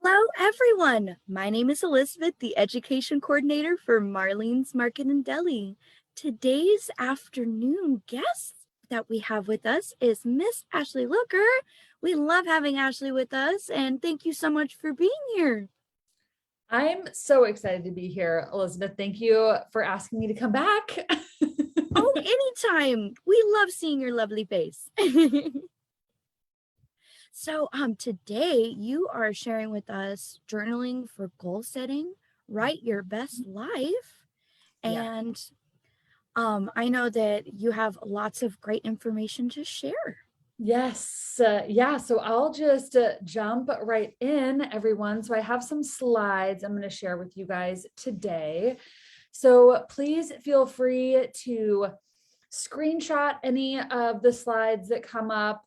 Hello, everyone. My name is Elizabeth, the education coordinator for Marlene's Market and Deli. Today's afternoon guest that we have with us is Miss Ashley Looker. We love having Ashley with us, and thank you so much for being here. I'm so excited to be here, Elizabeth. Thank you for asking me to come back. Oh, anytime. We love seeing your lovely face. Today you are sharing with us journaling for goal setting, write your best life, Yeah. and I know that you have lots of great information to share. Yes. Yeah. So I'll just jump right in, everyone. So I have some slides I'm going to share with you guys today. So please feel free to screenshot any of the slides that come up,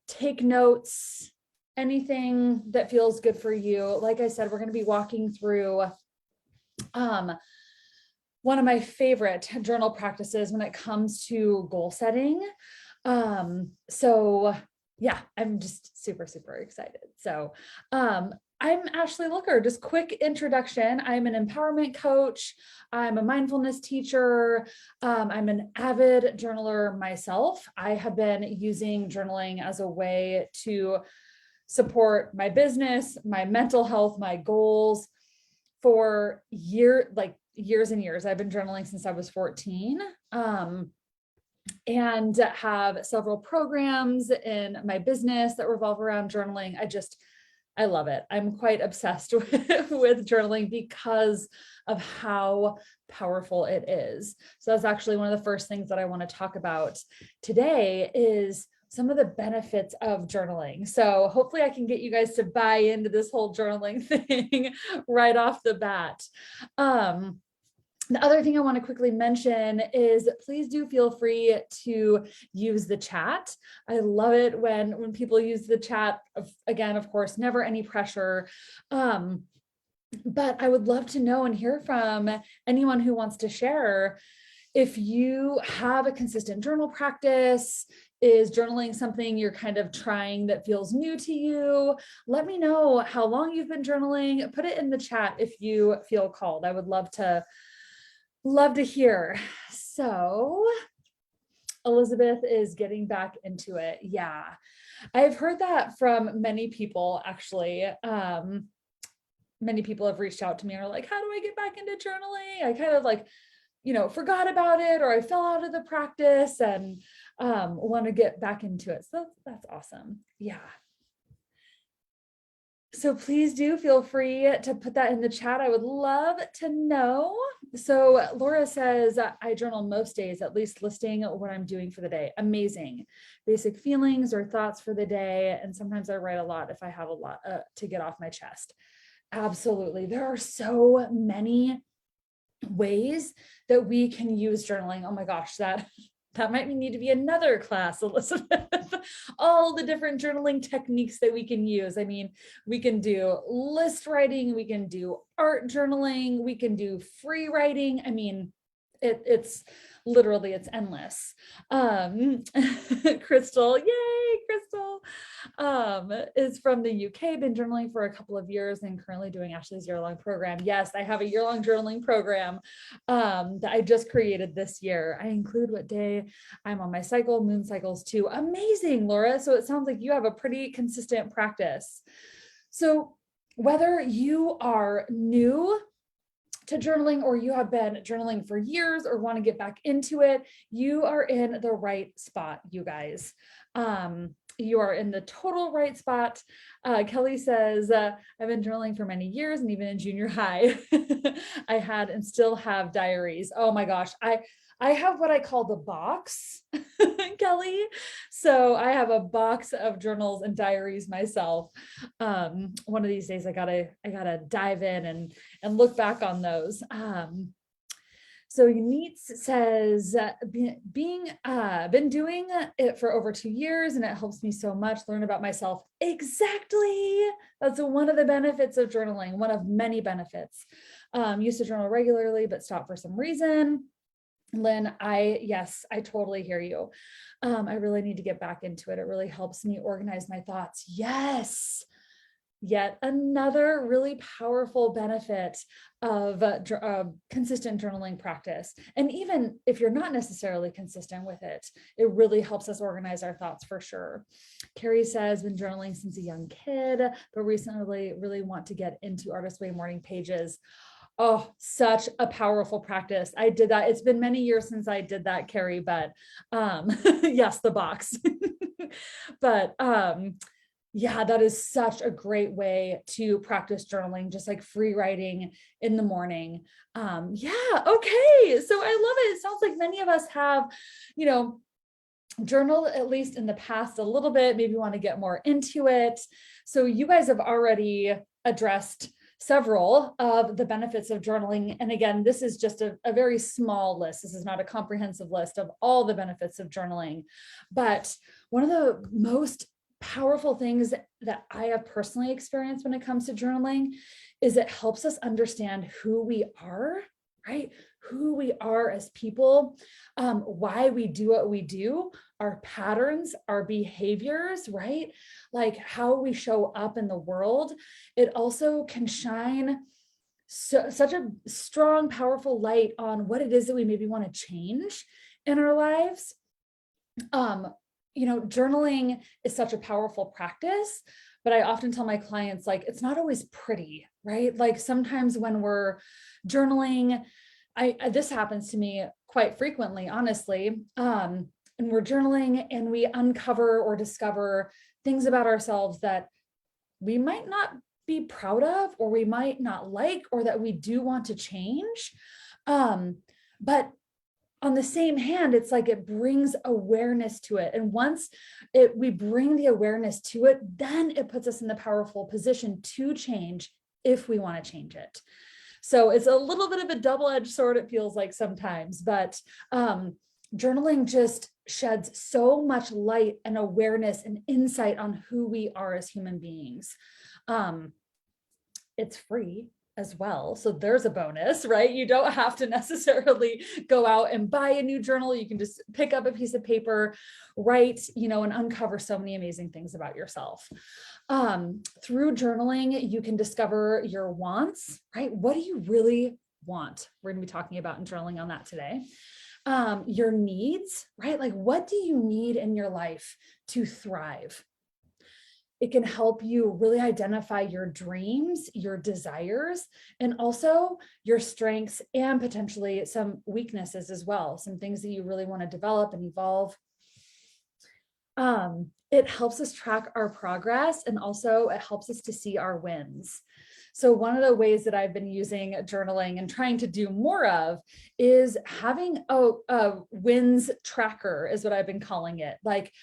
take notes, anything that feels good for you. Like I said, we're going to be walking through um, one of my favorite journal practices when it comes to goal setting. So yeah, I'm just super, super excited. So I'm Ashley Looker. Just quick introduction. I'm an empowerment coach. I'm a mindfulness teacher. I'm an avid journaler myself. I have been using journaling as a way to support my business, my mental health, my goals for years and years. I've been journaling since I was 14. And have several programs in my business that revolve around journaling. I love it. I'm quite obsessed with journaling because of how powerful it is. So that's actually one of the first things that I want to talk about today is some of the benefits of journaling. So hopefully I can get you guys to buy into this whole journaling thing right off the bat. The other thing I want to quickly mention is please do feel free to use the chat. I love it when people use the chat. Again, of course, never any pressure. But I would love to know and hear from anyone who wants to share if you have a consistent journal practice. Is journaling something you're kind of trying that feels new to you? Let me know how long you've been journaling. Put it in the chat if you feel called. I would love to hear. So Elizabeth is getting back into it. Yeah. I've heard that from many people, actually. Many people have reached out to me and are like, how do I get back into journaling? I kind of forgot about it, or I fell out of the practice and want to get back into it. So that's awesome. Yeah. So please do feel free to put that in the chat. I would love to know. So Laura says, I journal most days, at least listing what I'm doing for the day. Amazing. Basic feelings or thoughts for the day. And sometimes I write a lot if I have a lot to get off my chest. Absolutely. There are so many ways that we can use journaling. Oh my gosh, that might need to be another class, Elizabeth. All the different journaling techniques that we can use. I mean, we can do list writing, we can do art journaling, we can do free writing. I mean, it's literally, it's endless. Crystal, yay, Crystal, is from the UK, been journaling for a couple of years and currently doing Ashley's year-long program. Yes, I have a year-long journaling program that I just created this year. I include what day I'm on my cycle, moon cycles too. Amazing, Laura. So it sounds like you have a pretty consistent practice. So whether you are new to journaling or you have been journaling for years or want to get back into it, you are in the right spot, you guys. You are in the total right spot. Kelly says, I've been journaling for many years and even in junior high, I had and still have diaries. Oh my gosh. I have what I call the box, Kelly. So I have a box of journals and diaries myself. One of these days I gotta dive in and look back on those. So Yaneet says, been doing it for over 2 years and it helps me so much learn about myself. Exactly. That's one of the benefits of journaling, one of many benefits. Used to journal regularly, but stopped for some reason. Lynn, yes, I totally hear you. I really need to get back into it. It really helps me organize my thoughts. Yes. yet another really powerful benefit of consistent journaling practice. And even if you're not necessarily consistent with it, it really helps us organize our thoughts for sure. Carrie says, been journaling since a young kid, but recently really want to get into Artist Way morning pages. Oh, such a powerful practice. I did that. It's been many years since I did that, Carrie, but yes, the box. But yeah, that is such a great way to practice journaling, just like free writing in the morning. Yeah, okay. So I love it. It sounds like many of us have, you know, journaled at least in the past a little bit, maybe want to get more into it. So you guys have already addressed several of the benefits of journaling. And again, this is just a very small list. This is not a comprehensive list of all the benefits of journaling. But one of the most powerful things that I have personally experienced when it comes to journaling is it helps us understand who we are, right? Who we are as people, why we do what we do, our patterns, our behaviors, right? Like how we show up in the world. It also can shine such a strong, powerful light on what it is that we maybe want to change in our lives. You know, journaling is such a powerful practice, but I often tell my clients, like, it's not always pretty, right? Like sometimes when we're journaling, this happens to me quite frequently, honestly. And we're journaling and we uncover or discover things about ourselves that we might not be proud of, or we might not like, or that we do want to change. But on the same hand, it's like it brings awareness to it. And once we bring the awareness to it, then it puts us in the powerful position to change if we want to change it. So it's a little bit of a double-edged sword, it feels like sometimes, but journaling just sheds so much light and awareness and insight on who we are as human beings. It's free as well. So there's a bonus, right? You don't have to necessarily go out and buy a new journal. You can just pick up a piece of paper, write, you know, and uncover so many amazing things about yourself. Through journaling, you can discover your wants, right? What do you really want? We're going to be talking about in journaling on that today. Your needs, right? Like, what do you need in your life to thrive? It can help you really identify your dreams, your desires, and also your strengths and potentially some weaknesses as well, some things that you really want to develop and evolve. It helps us track our progress, and also it helps us to see our wins. So one of the ways that I've been using journaling and trying to do more of is having a wins tracker, is what I've been calling it. Like,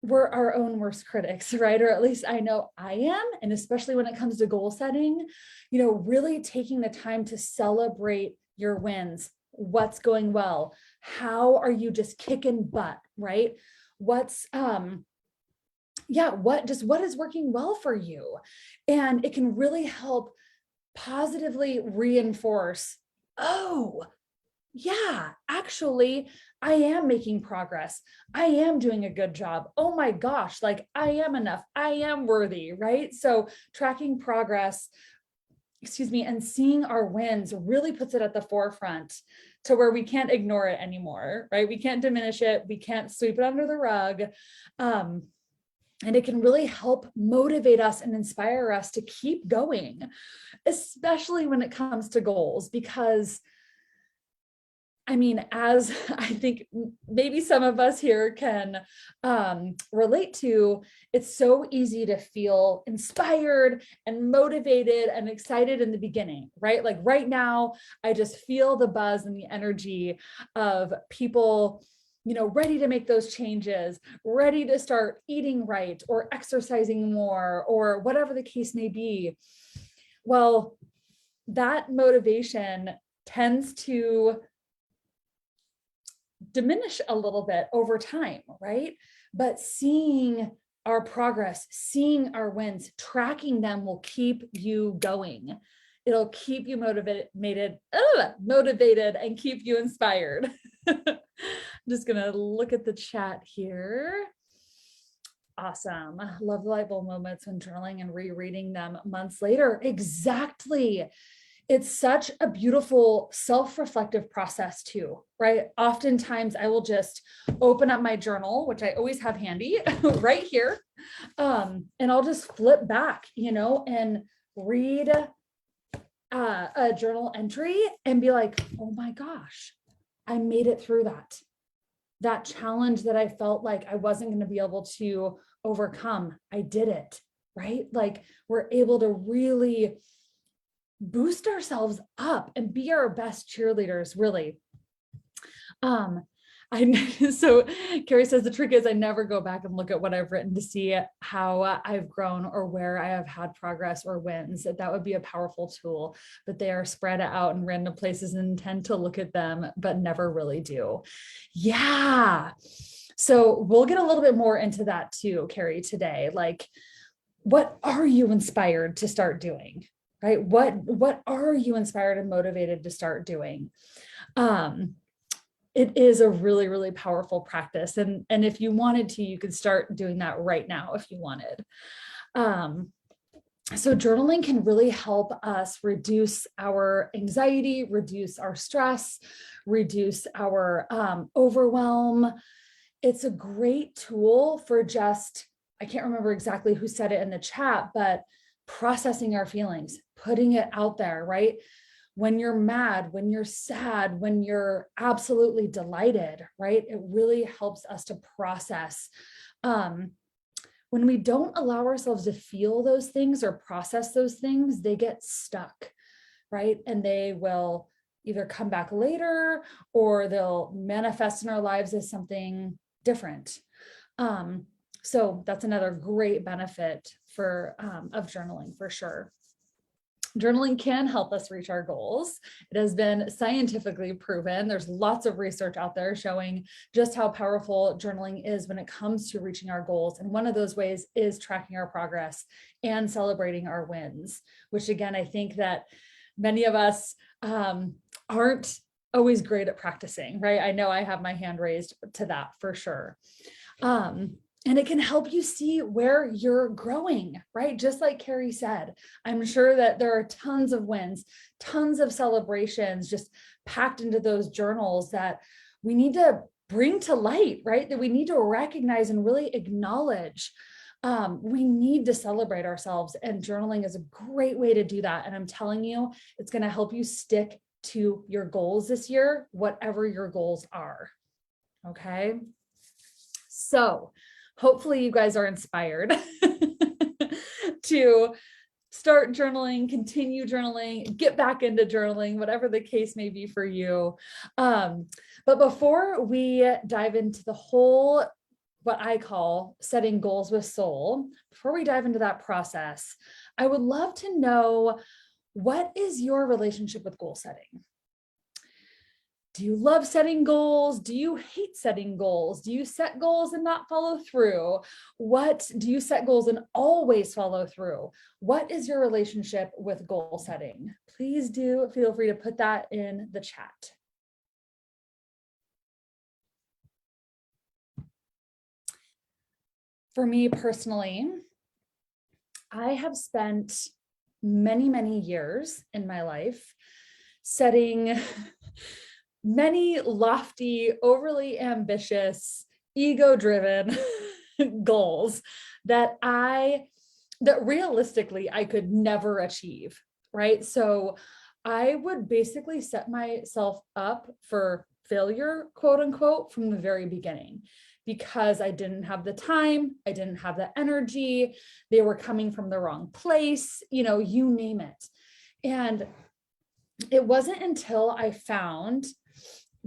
we're our own worst critics, right? Or at least I know I am. And especially when it comes to goal setting, you know, really taking the time to celebrate your wins. What's going well? How are you just kicking butt, right? What's, what is working well for you? And it can really help positively reinforce, oh, yeah, actually, I am making progress. I am doing a good job. Oh my gosh, like I am enough. I am worthy, right? So tracking progress, and seeing our wins really puts it at the forefront to where we can't ignore it anymore, right? We can't diminish it. We can't sweep it under the rug. And it can really help motivate us and inspire us to keep going, especially when it comes to goals, because I mean, as I think maybe some of us here can relate to, it's so easy to feel inspired and motivated and excited in the beginning, right? Like right now, I just feel the buzz and the energy of people, you know, ready to make those changes, ready to start eating right or exercising more or whatever the case may be. Well, that motivation tends to diminish a little bit over time, right? But seeing our progress, seeing our wins, tracking them will keep you going. It'll keep you motivated and keep you inspired. I'm just gonna look at the chat here. Awesome. Love the light bulb moments when journaling and rereading them months later. Exactly. It's such a beautiful self-reflective process too, right? Oftentimes I will just open up my journal, which I always have handy right here. And I'll just flip back, and read a journal entry and be like, oh my gosh, I made it through that challenge that I felt like I wasn't going to be able to overcome. I did it, right? Like we're able to really boost ourselves up and be our best cheerleaders, really. So Carrie says the trick is I never go back and look at what I've written to see how I've grown or where I have had progress or wins. That would be a powerful tool, but they are spread out in random places and tend to look at them, but never really do. Yeah. So we'll get a little bit more into that too, Carrie, today. Like, what are you inspired to start doing? Right? What are you inspired and motivated to start doing? It is a really, really powerful practice. And if you wanted to, you could start doing that right now if you wanted. So journaling can really help us reduce our anxiety, reduce our stress, reduce our overwhelm. It's a great tool for just, I can't remember exactly who said it in the chat, but processing our feelings, putting it out there, right? When you're mad, when you're sad, when you're absolutely delighted, right? It really helps us to process. When we don't allow ourselves to feel those things or process those things, they get stuck, right? And they will either come back later or they'll manifest in our lives as something different. So that's another great benefit of journaling for sure. Journaling can help us reach our goals. It has been scientifically proven. There's lots of research out there showing just how powerful journaling is when it comes to reaching our goals. And one of those ways is tracking our progress and celebrating our wins, which again, I think that many of us aren't always great at practicing, right? I know I have my hand raised to that for sure. And it can help you see where you're growing, right? Just like Carrie said, I'm sure that there are tons of wins, tons of celebrations just packed into those journals that we need to bring to light, right? That we need to recognize and really acknowledge. We need to celebrate ourselves, and journaling is a great way to do that. And I'm telling you, it's going to help you stick to your goals this year, whatever your goals are. Okay. So hopefully you guys are inspired to start journaling, continue journaling, get back into journaling, whatever the case may be for you. But before we dive into the whole, what I call setting goals with soul, before we dive into that process, I would love to know, what is your relationship with goal setting? Do you love setting goals? Do you hate setting goals? Do you set goals and not follow through? What do you set goals and always follow through? What is your relationship with goal setting? Please do feel free to put that in the chat. For me personally, I have spent many, many years in my life setting many lofty, overly ambitious, ego-driven goals that realistically I could never achieve, right? So I would basically set myself up for failure, quote unquote, from the very beginning, because I didn't have the time, I didn't have the energy, they were coming from the wrong place, you name it. And it wasn't until I found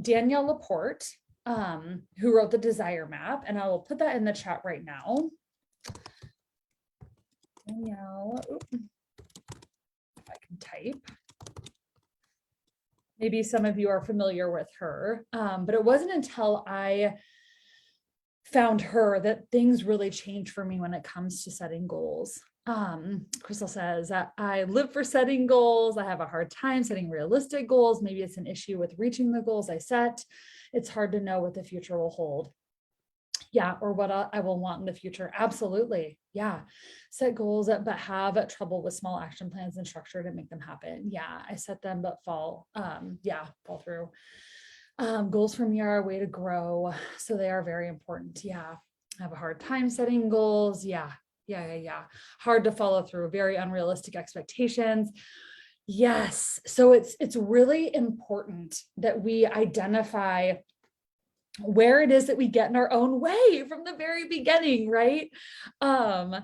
Danielle Laporte, who wrote the Desire Map, and I will put that in the chat right now. Danielle, if I can type. Maybe some of you are familiar with her, but it wasn't until I found her that things really changed for me when it comes to setting goals. Crystal says that I live for setting goals. I have a hard time setting realistic goals. Maybe it's an issue with reaching the goals I set. It's hard to know what the future will hold. Yeah, or what I will want in the future. Absolutely. Yeah. Set goals, but have trouble with small action plans and structure to make them happen. Yeah, I set them, but fall through. Goals for me are a way to grow. So they are very important. Yeah. I have a hard time setting goals. Yeah. Yeah. Hard to follow through, very unrealistic expectations. Yes. So it's really important that we identify where it is that we get in our own way from the very beginning, right? Um,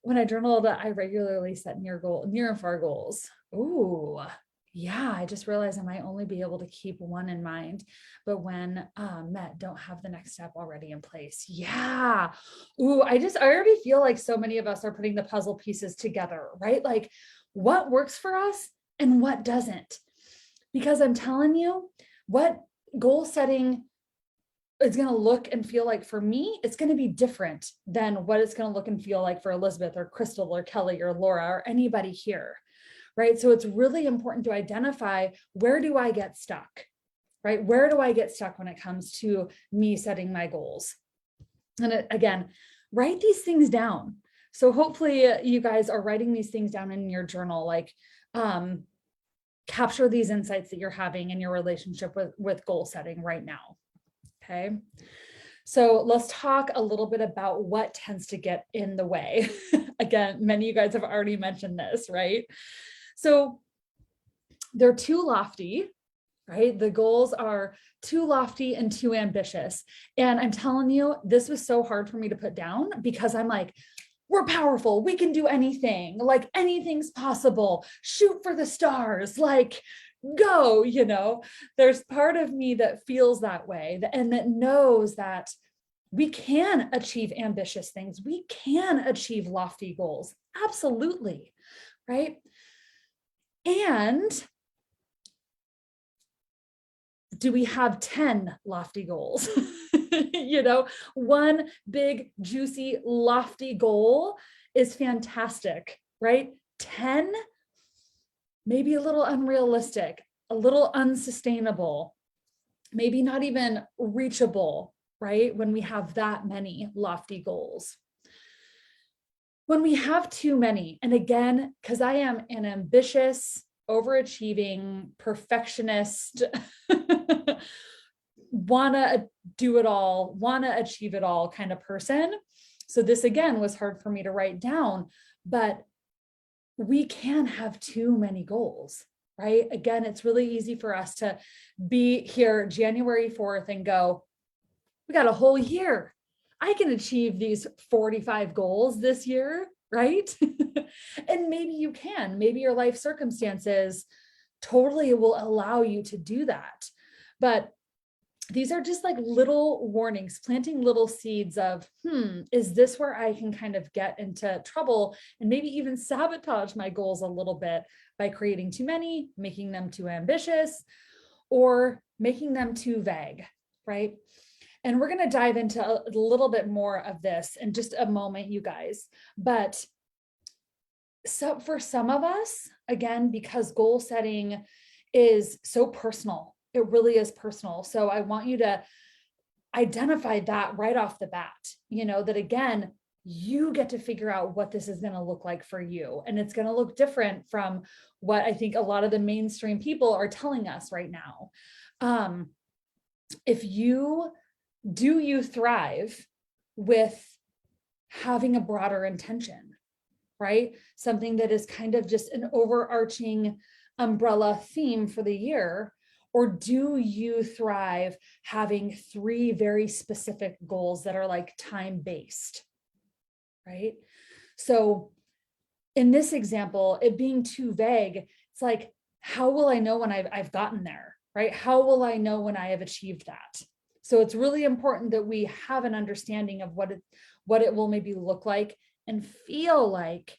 when I journaled, I regularly set near and far goals. Ooh, yeah, I just realized I might only be able to keep one in mind, but when met, don't have the next step already in place. Yeah. Ooh, I already feel like so many of us are putting the puzzle pieces together, right? Like what works for us and what doesn't. Because I'm telling you, what goal setting it's going to look and feel like for me, it's going to be different than what it's going to look and feel like for Elizabeth or Crystal or Kelly or Laura or anybody here, right? So it's really important to identify, where do I get stuck, right? Where do I get stuck when it comes to me setting my goals? And again, write these things down. So hopefully you guys are writing these things down in your journal, like capture these insights that you're having in your relationship with goal setting right now. Okay. So let's talk a little bit about what tends to get in the way. Again, many of you guys have already mentioned this, right? So they're too lofty, right? The goals are too lofty and too ambitious. And I'm telling you, this was so hard for me to put down because I'm like, we're powerful. We can do anything. Like anything's possible. Shoot for the stars. Like, go, there's part of me that feels that way and that knows that we can achieve ambitious things. We can achieve lofty goals. Absolutely. Right. And do we have 10 lofty goals? One big, juicy, lofty goal is fantastic, right? 10, maybe a little unrealistic, a little unsustainable, maybe not even reachable, right? When we have that many lofty goals. When we have too many, and again, because I am an ambitious, overachieving, perfectionist, wanna do it all, wanna achieve it all kind of person. So this again was hard for me to write down, but we can have too many goals, right? Again, it's really easy for us to be here January 4th and go, we got a whole year. I can achieve these 45 goals this year, right? And maybe you can, maybe your life circumstances totally will allow you to do that. But these are just like little warnings, planting little seeds of, is this where I can kind of get into trouble and maybe even sabotage my goals a little bit by creating too many, making them too ambitious, or making them too vague, right? And we're going to dive into a little bit more of this in just a moment, you guys. But so for some of us, again, because goal setting is so personal, it really is personal. So I want you to identify that right off the bat, that again, you get to figure out what this is going to look like for you. And it's going to look different from what I think a lot of the mainstream people are telling us right now. If you thrive with having a broader intention, right? Something that is kind of just an overarching umbrella theme for the year? Or do you thrive having 3 very specific goals that are like time-based, right? So in this example, it being too vague, it's like, how will I know when I've gotten there, right? How will I know when I have achieved that? So it's really important that we have an understanding of what it will maybe look like and feel like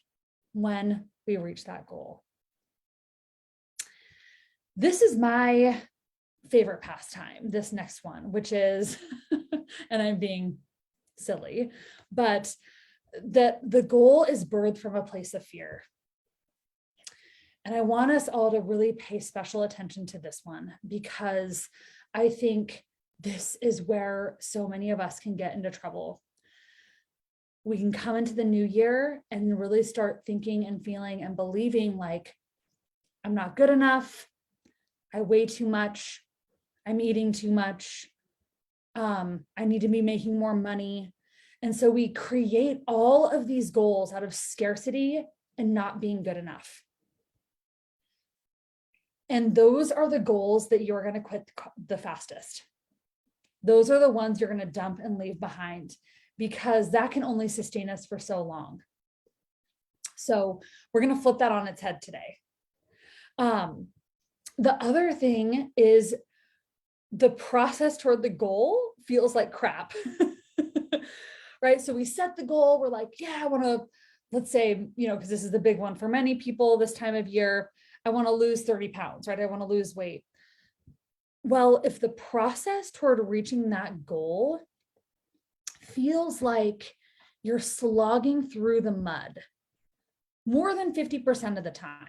when we reach that goal. This is my favorite pastime, this next one, which is, and I'm being silly, but that the goal is birthed from a place of fear. And I want us all to really pay special attention to this one, because I think this is where so many of us can get into trouble. We can come into the new year and really start thinking and feeling and believing like, I'm not good enough. I weigh too much. I'm eating too much. I need to be making more money. And so we create all of these goals out of scarcity and not being good enough. And those are the goals that you're going to quit the fastest. Those are the ones you're going to dump and leave behind, because that can only sustain us for so long. So we're going to flip that on its head today. The other thing is the process toward the goal feels like crap, right? So we set the goal. We're like, yeah, I want to, let's say, because this is the big one for many people this time of year, I want to lose 30 pounds, right? I want to lose weight. Well, if the process toward reaching that goal feels like you're slogging through the mud more than 50% of the time,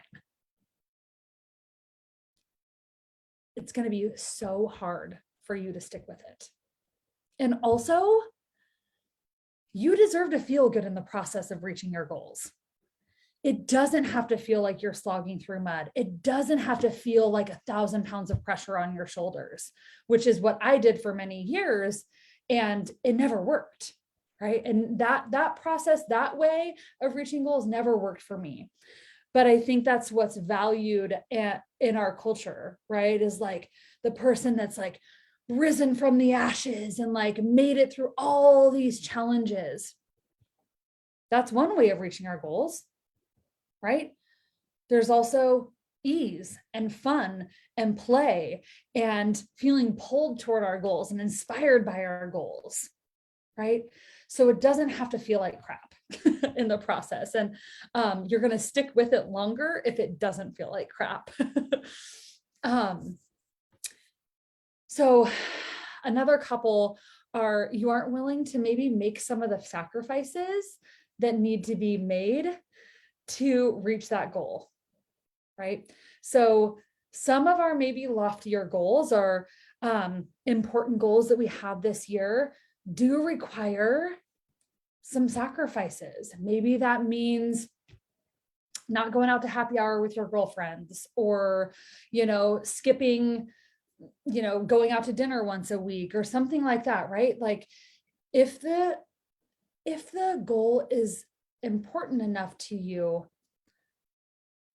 it's going to be so hard for you to stick with it. And also, you deserve to feel good in the process of reaching your goals. It doesn't have to feel like you're slogging through mud. It doesn't have to feel like 1,000 pounds of pressure on your shoulders, which is what I did for many years, and it never worked, right? And that process, that way of reaching goals never worked for me. But I think that's what's valued in our culture, right? Is like the person that's like risen from the ashes and like made it through all these challenges. That's one way of reaching our goals, right? There's also ease and fun and play and feeling pulled toward our goals and inspired by our goals, right? So it doesn't have to feel like crap in the process. And you're going to stick with it longer if it doesn't feel like crap. So another couple are, you aren't willing to maybe make some of the sacrifices that need to be made to reach that goal, right? So some of our maybe loftier goals are important goals that we have this year do require some sacrifices. Maybe that means not going out to happy hour with your girlfriends, or, skipping, going out to dinner once a week or something like that, right? Like if the goal is important enough to you,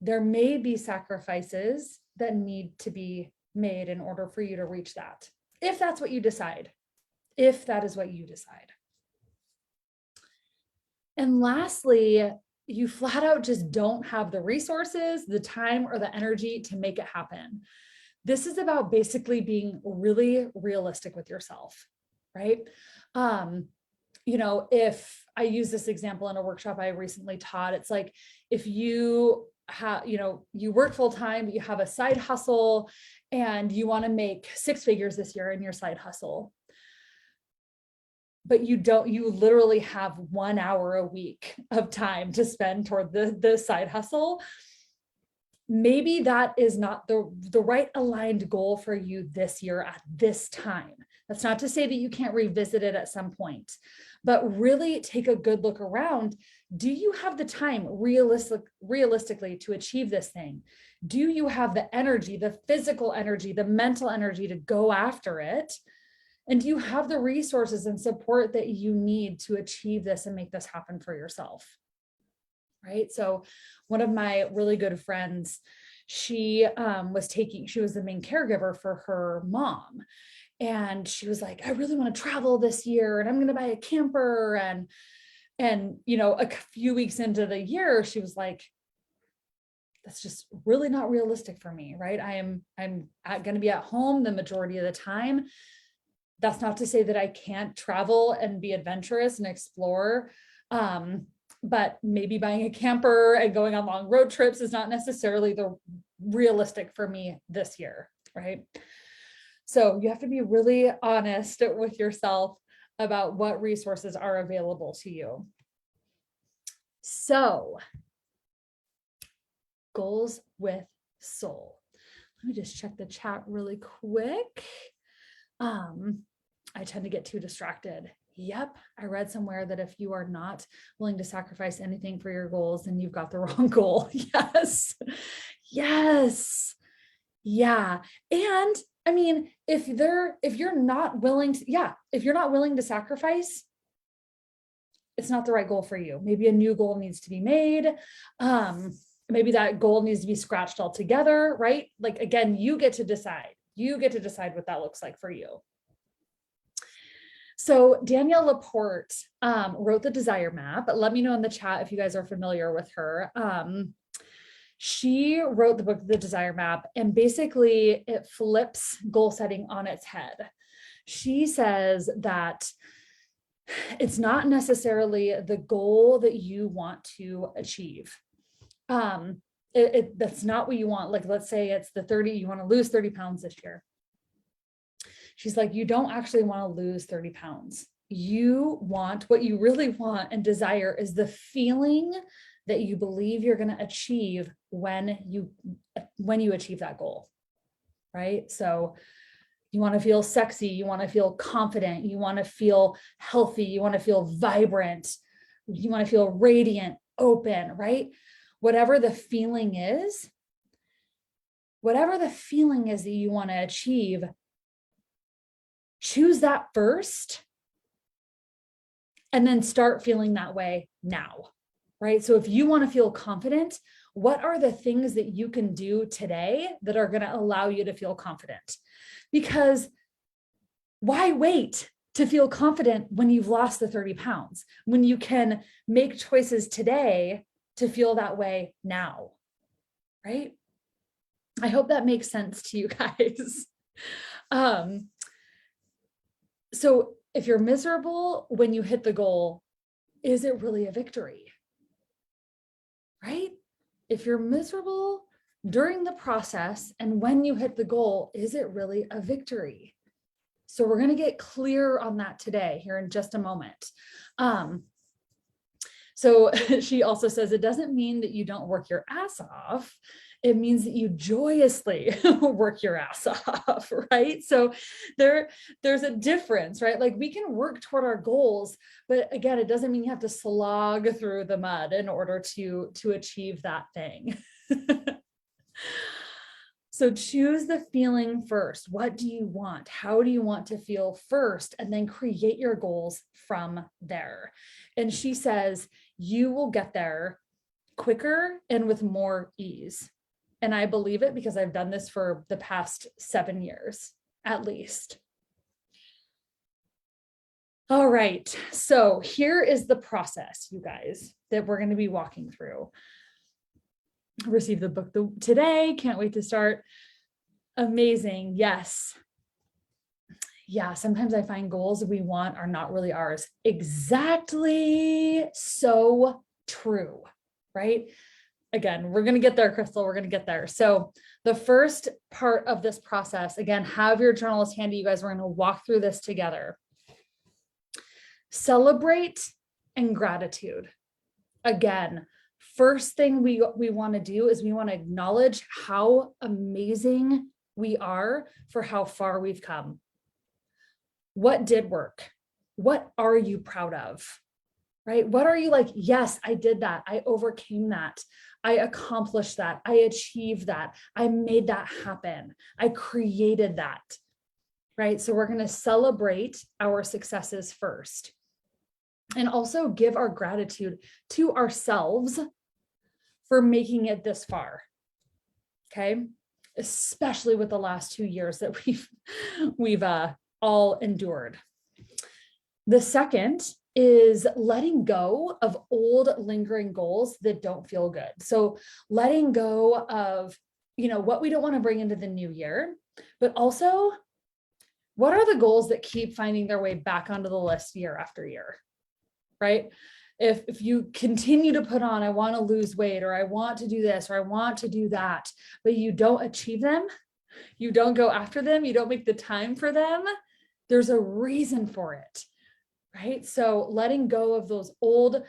there may be sacrifices that need to be made in order for you to reach that. If that's what you decide, if that is what you decide. And lastly, you flat out just don't have the resources, the time, or the energy to make it happen. This is about basically being really realistic with yourself, right? If I use this example in a workshop I recently taught, it's like if you have, you work full time, but you have a side hustle and you want to make 6 figures this year in your side hustle, but you literally have 1 hour a week of time to spend toward the side hustle. Maybe that is not the right aligned goal for you this year at this time. That's not to say that you can't revisit it at some point, but really take a good look around. Do you have the time realistically to achieve this thing? Do you have the energy, the physical energy, the mental energy to go after it? And do you have the resources and support that you need to achieve this and make this happen for yourself? Right? So one of my really good friends, she was the main caregiver for her mom. And she was like, I really want to travel this year and I'm going to buy a camper. And a few weeks into the year, she was like, that's just really not realistic for me, right? I'm going to be at home the majority of the time. That's not to say that I can't travel and be adventurous and explore. But maybe buying a camper and going on long road trips is not necessarily the realistic for me this year, right? So you have to be really honest with yourself about what resources are available to you. So, goals with soul. Let me just check the chat really quick. I tend to get too distracted. Yep. I read somewhere that if you are not willing to sacrifice anything for your goals, then you've got the wrong goal. Yes. Yes. Yeah. And I mean, if you're not willing to sacrifice, it's not the right goal for you. Maybe a new goal needs to be made. Maybe that goal needs to be scratched altogether, right? Like, again, you get to decide. You get to decide what that looks like for you. So Danielle Laporte wrote the desire map. Let me know in the chat if you guys are familiar with her. She wrote the book, The Desire Map, and basically it flips goal setting on its head. She says that it's not necessarily the goal that you want to achieve. That's not what you want. Like, let's say it's you want to lose 30 pounds this year. She's like, you don't actually want to lose 30 pounds. What you really want and desire is the feeling that you believe you're going to achieve when you achieve that goal, right? So you want to feel sexy, you want to feel confident, you want to feel healthy, you want to feel vibrant, you want to feel radiant, open, right? Whatever the feeling is that you want to achieve, choose that first and then start feeling that way now, right? So if you want to feel confident, what are the things that you can do today that are going to allow you to feel confident? Because why wait to feel confident when you've lost the 30 pounds, when you can make choices today to feel that way now, right? I hope that makes sense to you guys. So if you're miserable when you hit the goal, is it really a victory? Right? If you're miserable during the process and when you hit the goal, is it really a victory? So we're going to get clear on that today here in just a moment. So she also says it doesn't mean that you don't work your ass off. It means that you joyously work your ass off, right? So there's a difference, right? Like, we can work toward our goals, but again, it doesn't mean you have to slog through the mud in order to achieve that thing. So choose the feeling first. What do you want? How do you want to feel first? And then create your goals from there. And she says, you will get there quicker and with more ease. And I believe it because I've done this for the past 7 years, at least. All right. So here is the process, you guys, that we're going to be walking through. Received the book today. Can't wait to start. Amazing. Yes. Yeah. Sometimes I find goals we want are not really ours. Exactly. So true. Right. Again, we're going to get there, Crystal. We're going to get there. So the first part of this process, again, have your journals handy. You guys, we're going to walk through this together. Celebrate and gratitude. Again, first thing we want to do is we want to acknowledge how amazing we are for how far we've come. What did work? What are you proud of? Right? What are you like? Yes, I did that. I overcame that. I accomplished that. I achieved that. I made that happen. I created that. Right? So we're going to celebrate our successes first. And also give our gratitude to ourselves for making it this far. Okay. Especially with the last 2 years that we've all endured. The second is letting go of old lingering goals that don't feel good. So letting go of, what we don't want to bring into the new year, but also what are the goals that keep finding their way back onto the list year after year? Right? If you continue to put on, I want to lose weight, or I want to do this, or I want to do that, but you don't achieve them, you don't go after them, you don't make the time for them, there's a reason for it, right? So letting go of those old,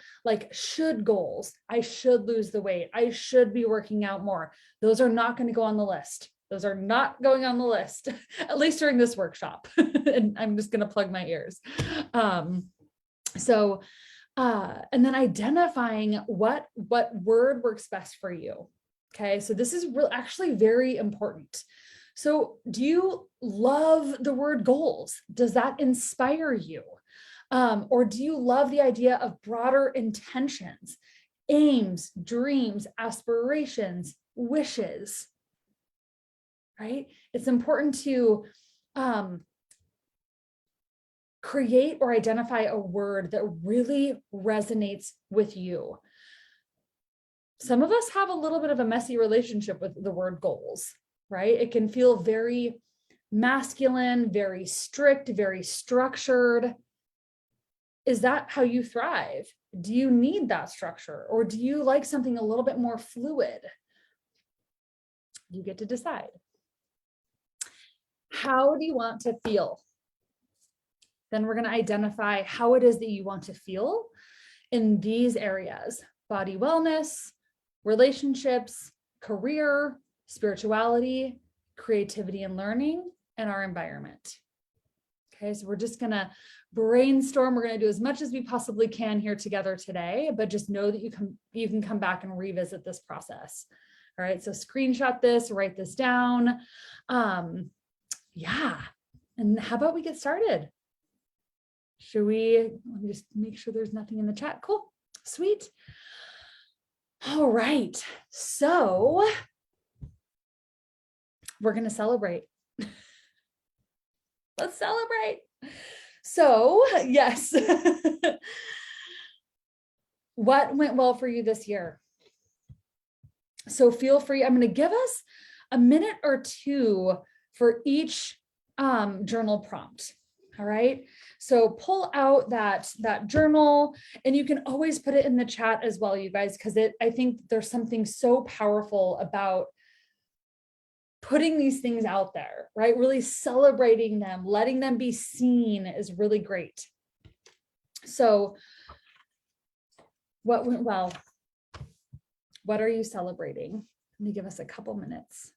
should goals, I should lose the weight, I should be working out more. Those are not going to go on the list. Those are not going on the list, at least during this workshop. And I'm just going to plug my ears. And then identifying what word works best for you. Okay, so this is actually very important. So do you love the word goals? Does that inspire you? Or do you love the idea of broader intentions, aims, dreams, aspirations, wishes? Right? It's important to create or identify a word that really resonates with you. Some of us have a little bit of a messy relationship with the word goals, right? It can feel very masculine, very strict, very structured. Is that how you thrive? Do you need that structure, or do you like something a little bit more fluid? You get to decide. How do you want to feel? Then we're going to identify how it is that you want to feel in these areas: body wellness, relationships, career, spirituality, creativity and learning, and our environment. Okay, so we're just going to brainstorm. We're going to do as much as we possibly can here together today, but just know that you can come back and revisit this process. All right, so screenshot this, write this down. Yeah, and how about we get started? Let me just make sure there's nothing in the chat. Cool, sweet. All right, so we're going to celebrate. Let's celebrate. So, yes. What went well for you this year? So feel free. I'm going to give us a minute or two for each journal prompt. All right. So pull out that journal, and you can always put it in the chat as well, you guys, because I think there's something so powerful about putting these things out there, right? Really celebrating them, letting them be seen is really great. So what went well? What are you celebrating? Let me give us a couple minutes.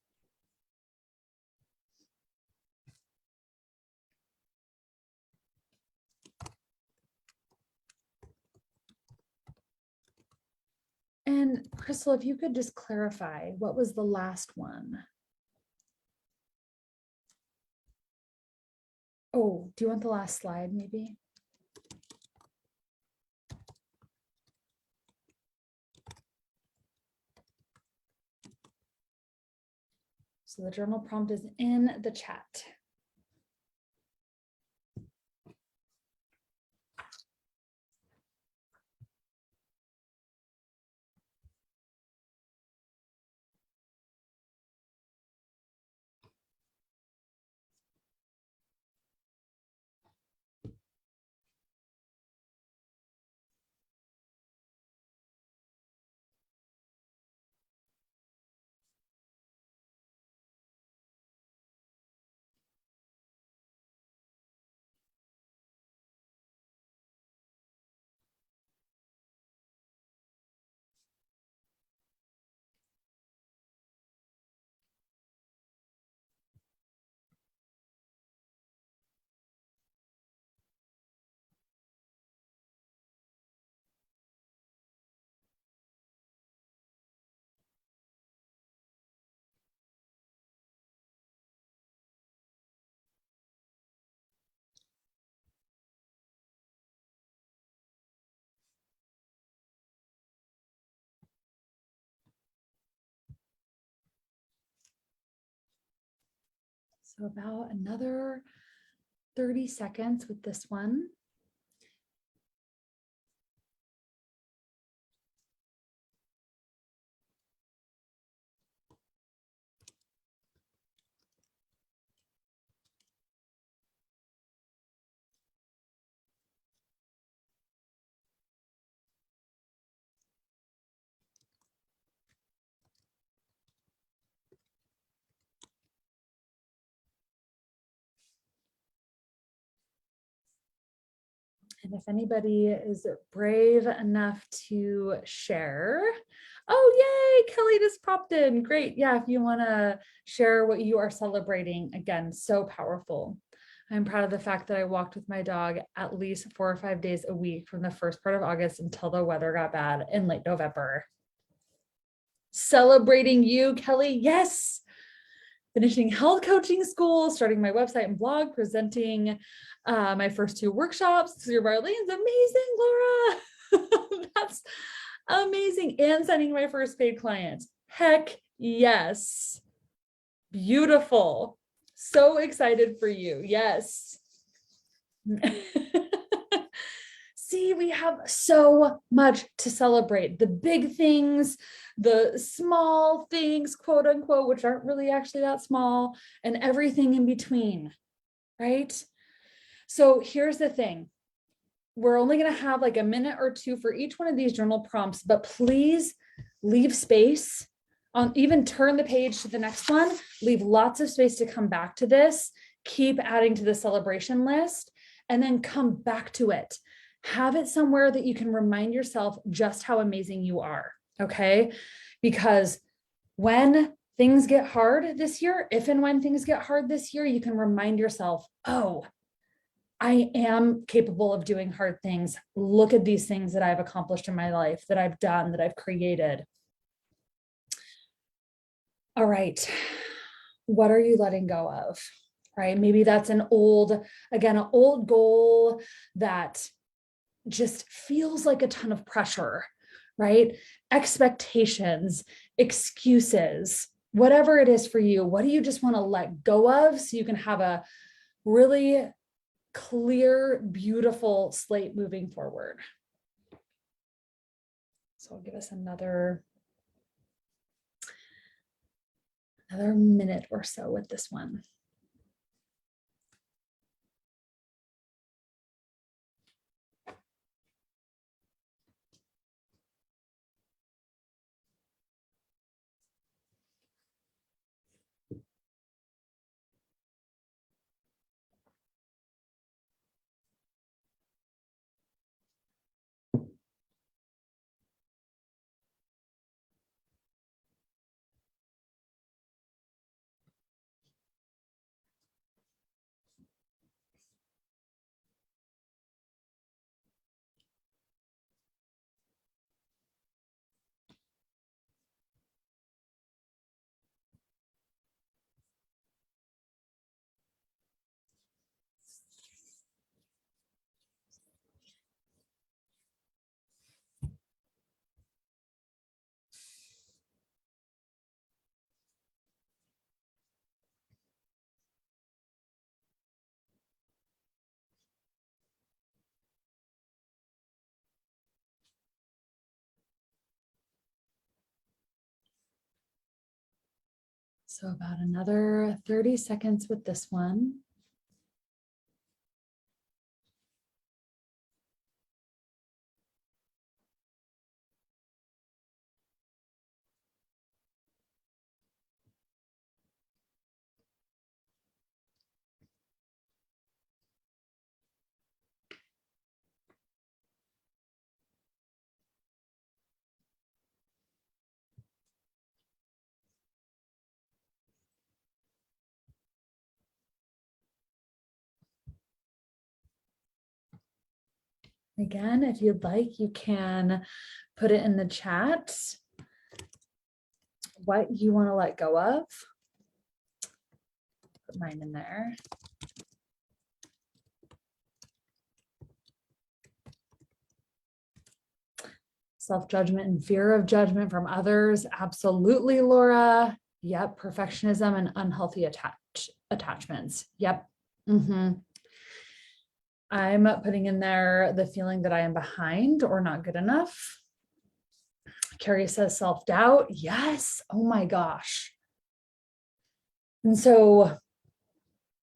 And Crystal, if you could just clarify, what was the last one? Oh, do you want the last slide maybe? So the journal prompt is in the chat. So about another 30 seconds with this one. And if anybody is brave enough to share, oh, Kelly just popped in. Great. Yeah, if you want to share what you are celebrating, again, so powerful. I'm proud of the fact that I walked with my dog at least 4 or 5 days a week from the first part of August until the weather got bad in late November. Celebrating you, Kelly. Yes. Finishing health coaching school, starting my website and blog, presenting my first 2 workshops through Marlene's. Amazing, Laura. That's amazing. And sending my first paid client. Heck yes. Beautiful. So excited for you. Yes. See, we have so much to celebrate. The big things, the small things, quote unquote, which aren't really actually that small, and everything in between, right? So here's the thing. We're only going to have like a minute or 2 for each one of these journal prompts, but please leave space on, even turn the page to the next one, leave lots of space to come back to this, keep adding to the celebration list, and then come back to it. Have it somewhere that you can remind yourself just how amazing you are, okay? Because when things get hard this year, if and when things get hard this year, you can remind yourself, oh, I am capable of doing hard things. Look at these things that I've accomplished in my life, that I've done, that I've created. All right. What are you letting go of? Right? Maybe that's an old goal that just feels like a ton of pressure, right? Expectations, excuses, whatever it is for you. What do you just want to let go of so you can have a really clear, beautiful slate moving forward? So I'll give us another minute or so with this one. So about another 30 seconds with this one. Again, if you'd like, you can put it in the chat what you want to let go of. Put mine in there. Self-judgment and fear of judgment from others. Absolutely, Laura. Yep. Perfectionism and unhealthy attachments. Yep. I'm putting in there the feeling that I am behind or not good enough. Carrie says self-doubt. Yes. Oh my gosh. And so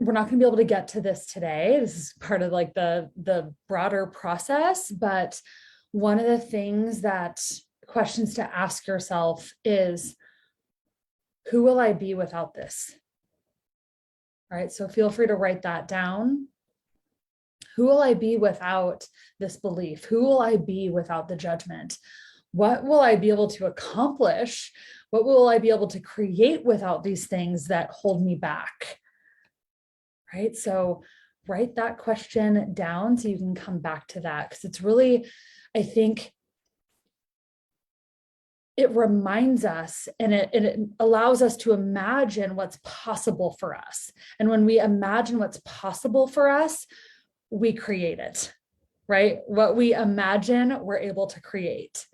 we're not going to be able to get to this today. This is part of like the broader process. But one of the things that questions to ask yourself is, who will I be without this? All right. So feel free to write that down. Who will I be without this belief? Who will I be without the judgment? What will I be able to accomplish? What will I be able to create without these things that hold me back? Right? So write that question down so you can come back to that, because it's really, I think, it reminds us, and it allows us to imagine what's possible for us. And when we imagine what's possible for us, we create it, right? What we imagine, we're able to create.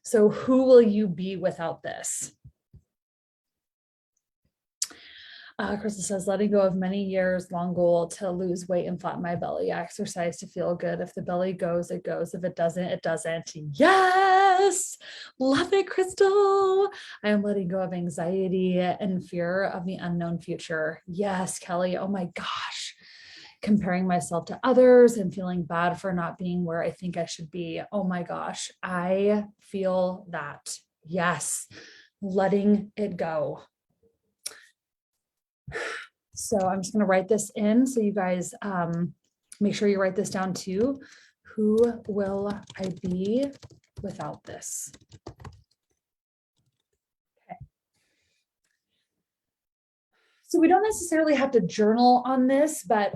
So who will you be without this? Crystal says, letting go of many years long goal to lose weight and flatten my belly. I exercise to feel good. If the belly goes, it goes. If it doesn't, it doesn't. Yes. Love it, Crystal. I am letting go of anxiety and fear of the unknown future. Yes, Kelly. Oh my gosh. Comparing myself to others and feeling bad for not being where I think I should be. Oh my gosh. I feel that. Yes. Letting it go. So I'm just going to write this in. So you guys make sure you write this down too. Who will I be without this? Okay. So we don't necessarily have to journal on this, but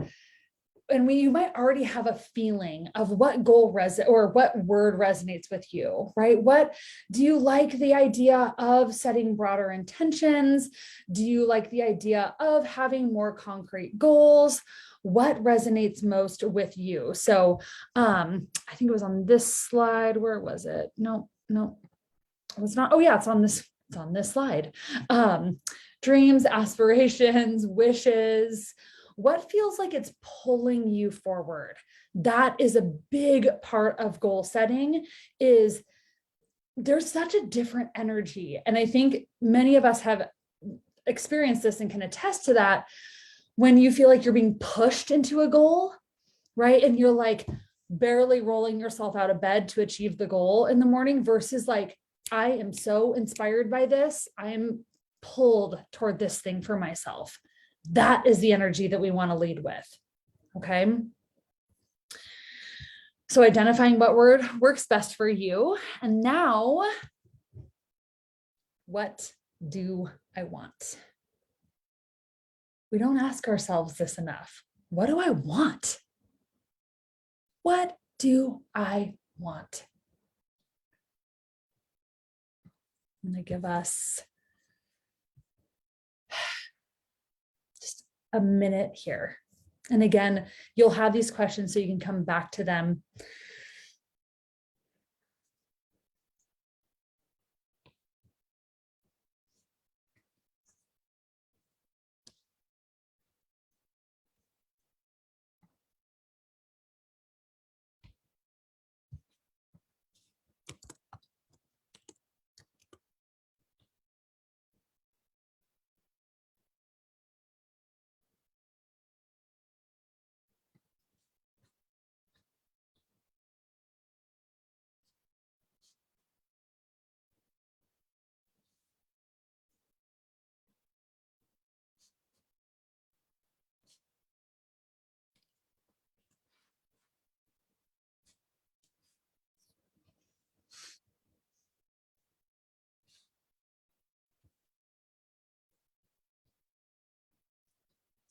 you might already have a feeling of what goal or what word resonates with you, right? What do you like the idea of setting broader intentions? Do you like the idea of having more concrete goals? What resonates most with you? So I think it was on this slide. Where was it? No, it was not. Oh yeah, it's on this slide. Dreams, aspirations, wishes. What feels like it's pulling you forward? That is a big part of goal setting. Is there's such a different energy, and I think many of us have experienced this and can attest to that. When you feel like you're being pushed into a goal, right, and you're like barely rolling yourself out of bed to achieve the goal in the morning, versus like, I am so inspired by this, I'm pulled toward this thing for myself. That is the energy that we want to lead with. Okay. So identifying what word works best for you. And now, what do I want? We don't ask ourselves this enough. What do I want? What do I want? I'm going to give us just a minute here. And again, you'll have these questions so you can come back to them.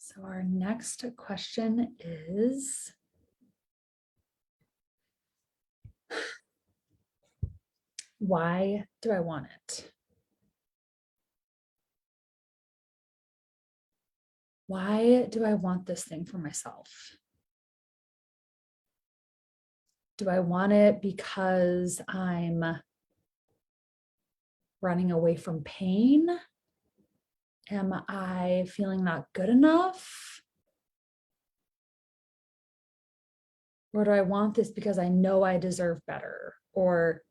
So our next question is, why do I want it? Why do I want this thing for myself? Do I want it because I'm running away from pain? Am I feeling not good enough? Or do I want this because I know I deserve better? Or,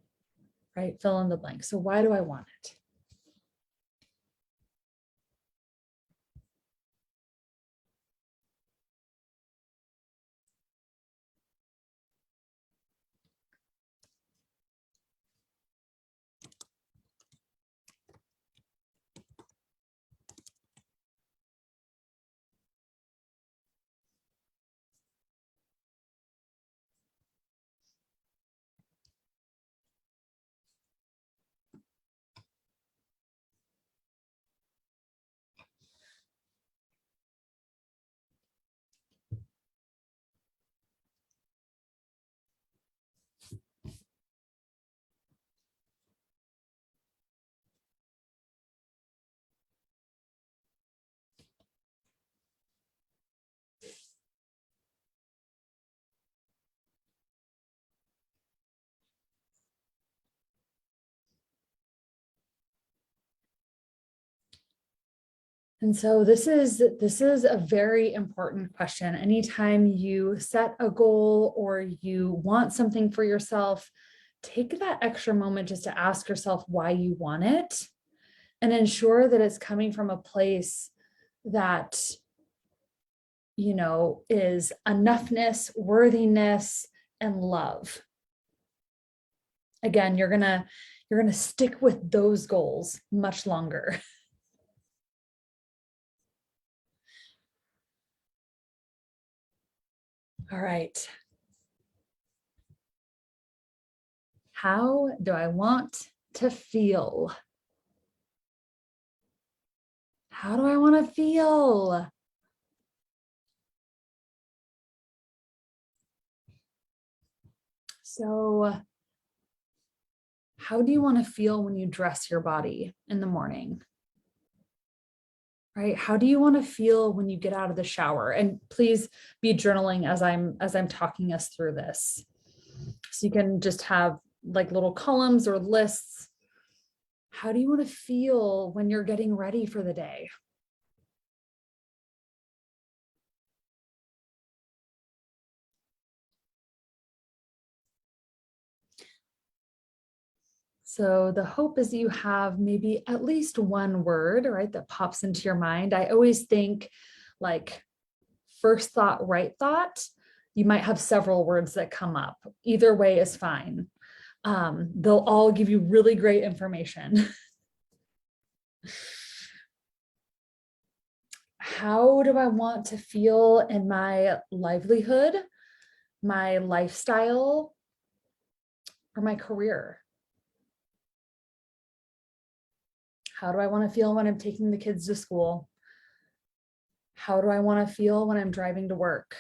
right, fill in the blank. So why do I want it? And so this is a very important question. Anytime you set a goal or you want something for yourself, take that extra moment just to ask yourself why you want it and ensure that it's coming from a place that, you know, is enoughness, worthiness, and love. Again, you're going to stick with those goals much longer. All right. How do I want to feel? How do I want to feel? So, how do you want to feel when you dress your body in the morning? Right? How do you want to feel when you get out of the shower? And please be journaling as I'm talking us through this. So you can just have like little columns or lists. How do you want to feel when you're getting ready for the day? So the hope is you have maybe at least one word, right, that pops into your mind. I always think like first thought, right thought. You might have several words that come up. Either way is fine. They'll all give you really great information. How do I want to feel in my livelihood, my lifestyle, or my career? How do I want to feel when I'm taking the kids to school? How do I want to feel when I'm driving to work?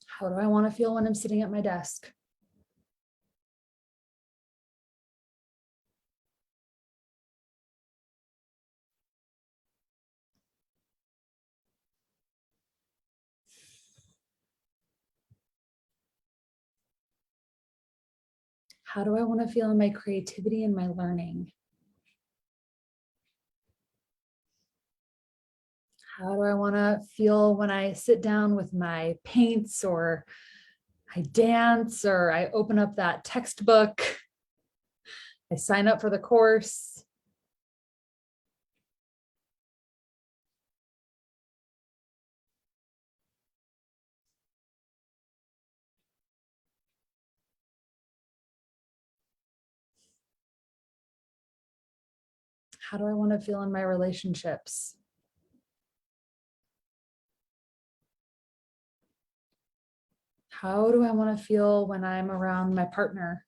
How do I want to feel when I'm sitting at my desk? How do I want to feel in my creativity and my learning? How do I want to feel when I sit down with my paints or I dance or I open up that textbook? I sign up for the course. How do I want to feel in my relationships? How do I want to feel when I'm around my partner?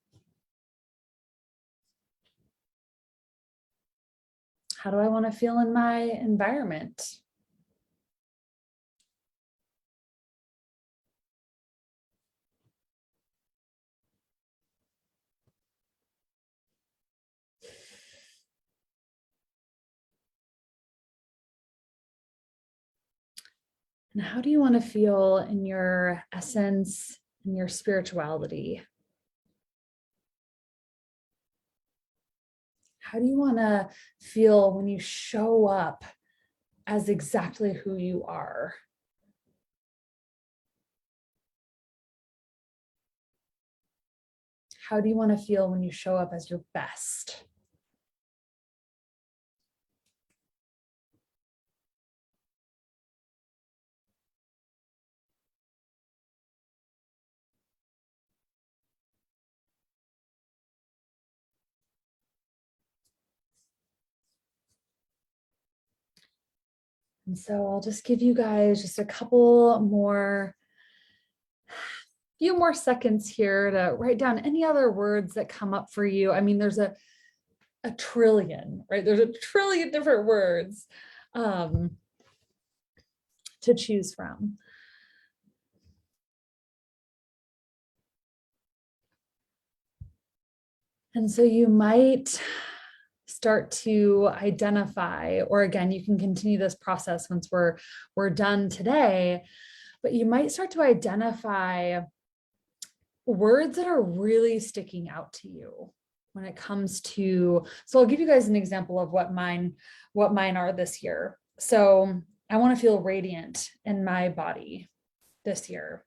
How do I want to feel in my environment? And how do you want to feel in your essence and your spirituality? How do you want to feel when you show up as exactly who you are? How do you want to feel when you show up as your best? And so I'll just give you guys just a few more seconds here to write down any other words that come up for you. I mean, there's a trillion, right? There's a trillion different words to choose from. And so you might start to identify, or again, you can continue this process once we're done today, but you might start to identify words that are really sticking out to you. when it comes to, so I'll give you guys an example of what mine are this year. So I want to feel radiant in my body this year.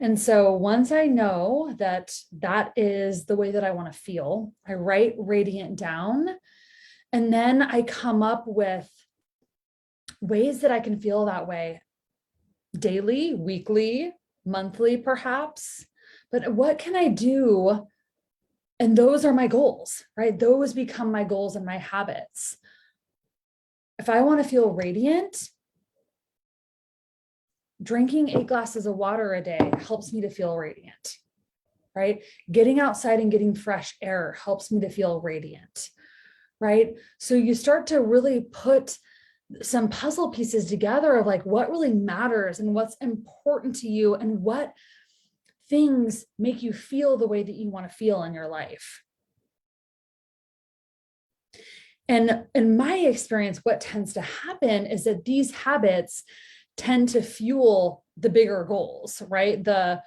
And so once I know that that is the way that I want to feel, I write radiant down, and then I come up with ways that I can feel that way daily, weekly, monthly, perhaps. But what can I do? And those are my goals, right? Those become my goals and my habits. If I want to feel radiant, drinking 8 glasses of water a day helps me to feel radiant, right? Getting outside and getting fresh air helps me to feel radiant, right? So you start to really put some puzzle pieces together of like what really matters and what's important to you and what things make you feel the way that you want to feel in your life. And in my experience, what tends to happen is that these habits tend to fuel the bigger goals, right? The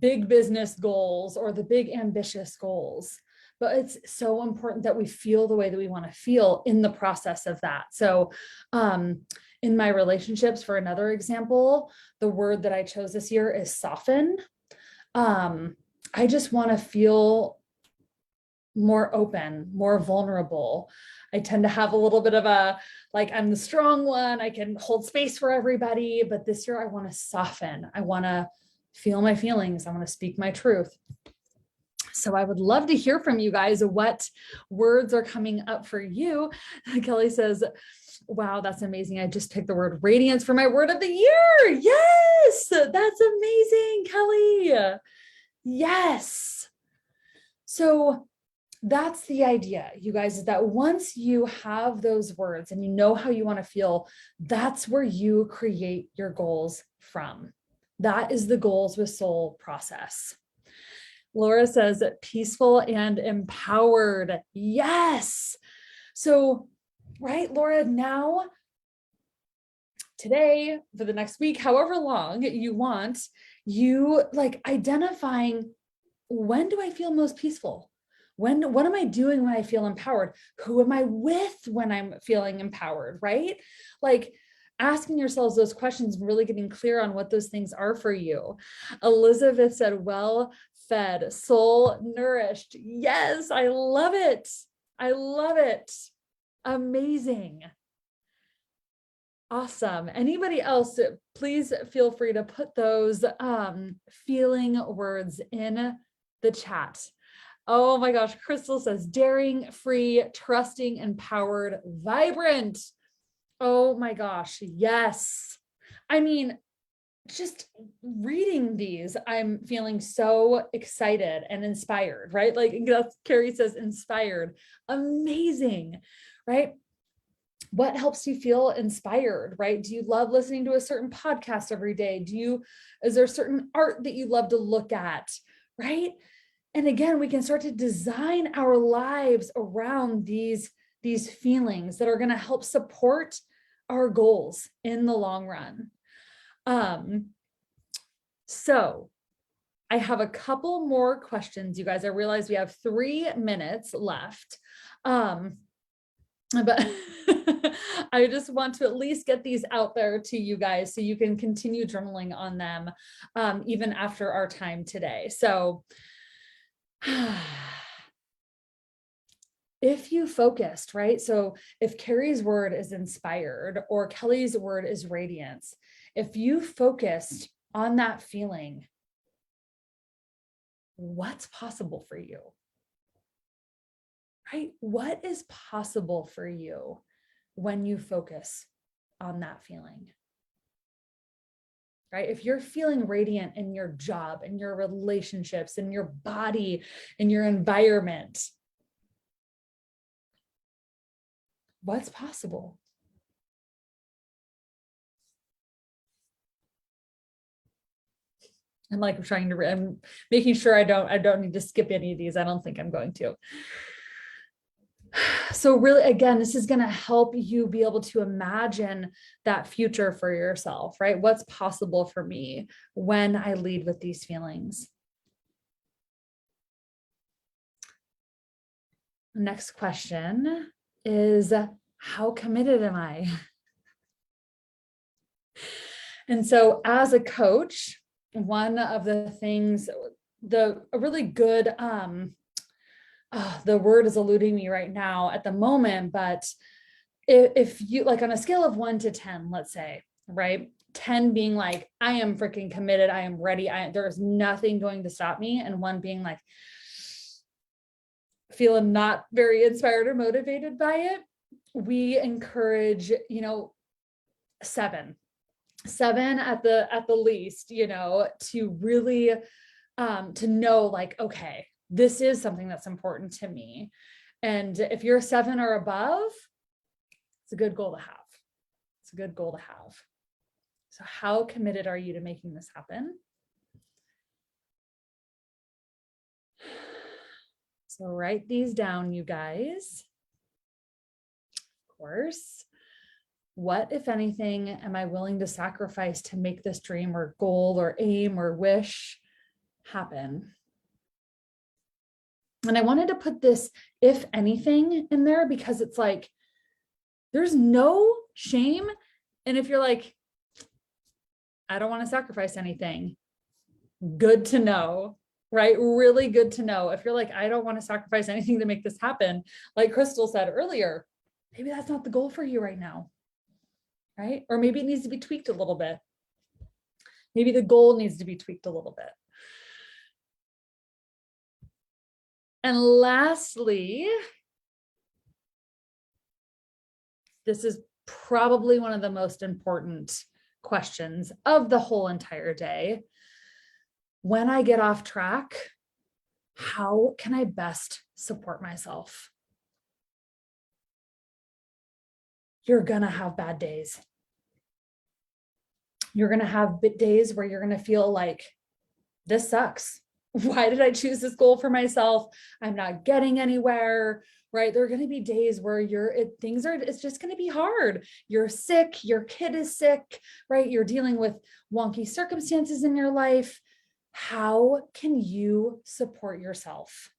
big business goals or the big ambitious goals. But it's so important that we feel the way that we want to feel in the process of that. So in my relationships, for another example, the word that I chose this year is soften. I just want to feel more open, more vulnerable. I tend to have a little bit of a, like, I'm the strong one, I can hold space for everybody, but this year I want to soften. I want to feel my feelings. I want to speak my truth. So I would love to hear from you guys what words are coming up for you. Kelly says, wow, that's amazing. I just picked the word radiance for my word of the year. Yes, that's amazing, Kelly. Yes. So that's the idea, you guys, is that once you have those words and you know how you want to feel, that's where you create your goals from. That is the goals with soul process. Laura says peaceful and empowered. Yes. So, right, Laura, now, today, for the next week, however long you want, you like identifying, when do I feel most peaceful? What am I doing when I feel empowered? Who am I with when I'm feeling empowered, right? Like asking yourselves those questions and really getting clear on what those things are for you. Elizabeth said, well fed, soul nourished. Yes, I love it. I love it. Amazing. Awesome. Anybody else, please feel free to put those feeling words in the chat. Oh my gosh, Crystal says daring, free, trusting, empowered, vibrant. Oh my gosh, yes. I mean, just reading these, I'm feeling so excited and inspired, right? Like Carrie says, inspired. Amazing, right? What helps you feel inspired, right? Do you love listening to a certain podcast every day? Is there certain art that you love to look at, right? And again, we can start to design our lives around these feelings that are going to help support our goals in the long run. So I have a couple more questions, you guys. I realize we have 3 minutes left. But I just want to at least get these out there to you guys so you can continue journaling on them even after our time today. So if you focused, right? So if Carrie's word is inspired or Kelly's word is radiance, if you focused on that feeling, what's possible for you? Right? What is possible for you when you focus on that feeling? Right? If you're feeling radiant in your job, in your relationships, in your body, in your environment, what's possible? I'm making sure I don't need to skip any of these. I don't think I'm going to. So really, again, this is going to help you be able to imagine that future for yourself, right? What's possible for me when I lead with these feelings? Next question is, how committed am I? And so as a coach, one of the things, a really good, the word is eluding me right now at the moment, but if you like on a scale of 1 to 10, let's say, right? 10 being like, I am freaking committed. I am ready. There's nothing going to stop me. And 1 being like, feeling not very inspired or motivated by it. We encourage, 7 at the least, to really, to know like, okay, this is something that's important to me. And if you're 7 or above, it's a good goal to have. It's a good goal to have. So how committed are you to making this happen? So write these down, you guys. Of course. What, if anything, am I willing to sacrifice to make this dream or goal or aim or wish happen? And I wanted to put this, if anything, in there because it's like, there's no shame. And if you're like, I don't want to sacrifice anything, good to know, right? Really good to know. If you're like, I don't want to sacrifice anything to make this happen, like Crystal said earlier, maybe that's not the goal for you right now, right? Or maybe it needs to be tweaked a little bit. Maybe the goal needs to be tweaked a little bit. And lastly, this is probably one of the most important questions of the whole entire day. When I get off track, how can I best support myself? You're gonna have bad days. You're gonna have days where you're gonna feel like, this sucks. Why did I choose this goal for myself? I'm not getting anywhere, right? There are going to be days where it's just going to be hard. You're sick, your kid is sick, right? You're dealing with wonky circumstances in your life. How can you support yourself?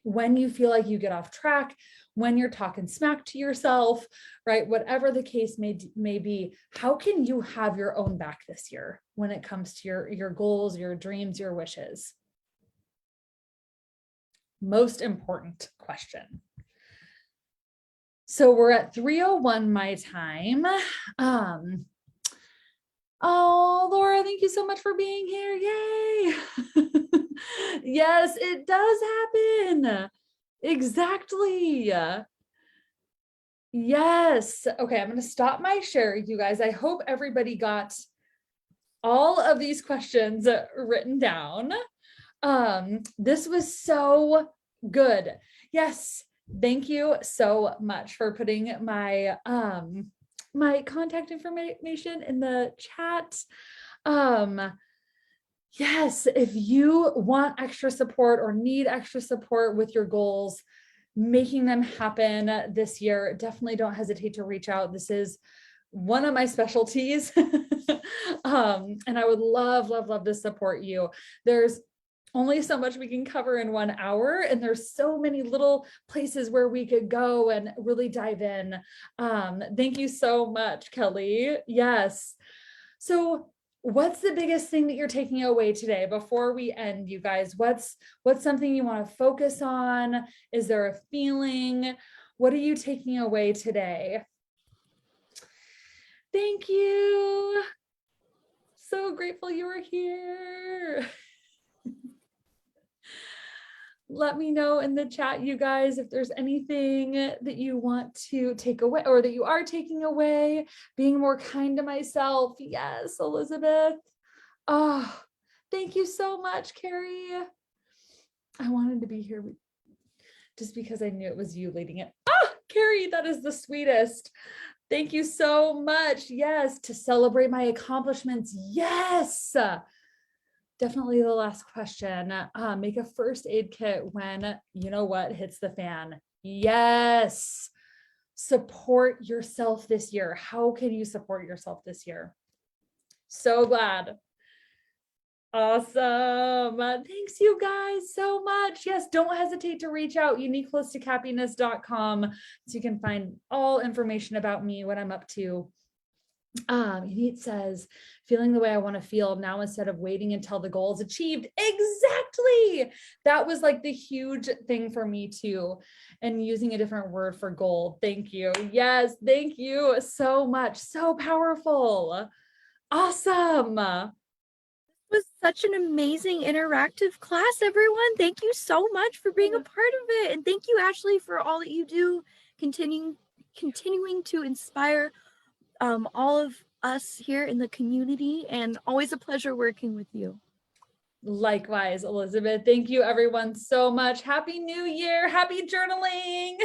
When you feel like you get off track, when you're talking smack to yourself, right? Whatever the case may be, how can you have your own back this year when it comes to your goals, your dreams, your wishes? Most important question. So we're at 3:01 my time. Oh, Laura, thank you so much for being here. Yay. Yes, it does happen. Exactly. Yes. Okay, I'm going to stop my share, you guys. I hope everybody got all of these questions written down. This was so good. Yes. Thank you so much for putting my my contact information in the chat. Yes, if you want extra support or need extra support with your goals, making them happen this year, definitely don't hesitate to reach out. This is one of my specialties. And I would love, love, love to support you. There's only so much we can cover in 1 hour, and there's so many little places where we could go and really dive in. Thank you so much, Kelly. Yes. So what's the biggest thing that you're taking away today before we end, you guys? What's something you want to focus on? Is there a feeling? What are you taking away today? Thank you. So grateful you were here. Let me know in the chat, you guys, if there's anything that you want to take away or that you are taking away. Being more kind to myself. Yes, Elizabeth. Oh, thank you so much, Carrie. I wanted to be here just because I knew it was you leading it. Ah, Carrie, that is the sweetest. Thank you so much. Yes, to celebrate my accomplishments. Yes. Definitely the last question. Make a first aid kit when you know what hits the fan. Yes. Support yourself this year. How can you support yourself this year? So glad Awesome. Thanks you guys so much. Yes, don't hesitate to reach out, uniqueholistichappiness.com, so you can find all information about me, what I'm up to. It says, feeling the way I want to feel now instead of waiting until the goal is achieved. Exactly. That was like the huge thing for me too. And using a different word for goal. Thank you. Yes. Thank you so much. So powerful. Awesome. Was such an amazing interactive class, everyone. Thank you so much for being a part of it. And thank you, Ashley, for all that you do, continuing to inspire all of us here in the community, and always a pleasure working with you. Likewise, Elizabeth. Thank you everyone so much. Happy New Year. Happy journaling.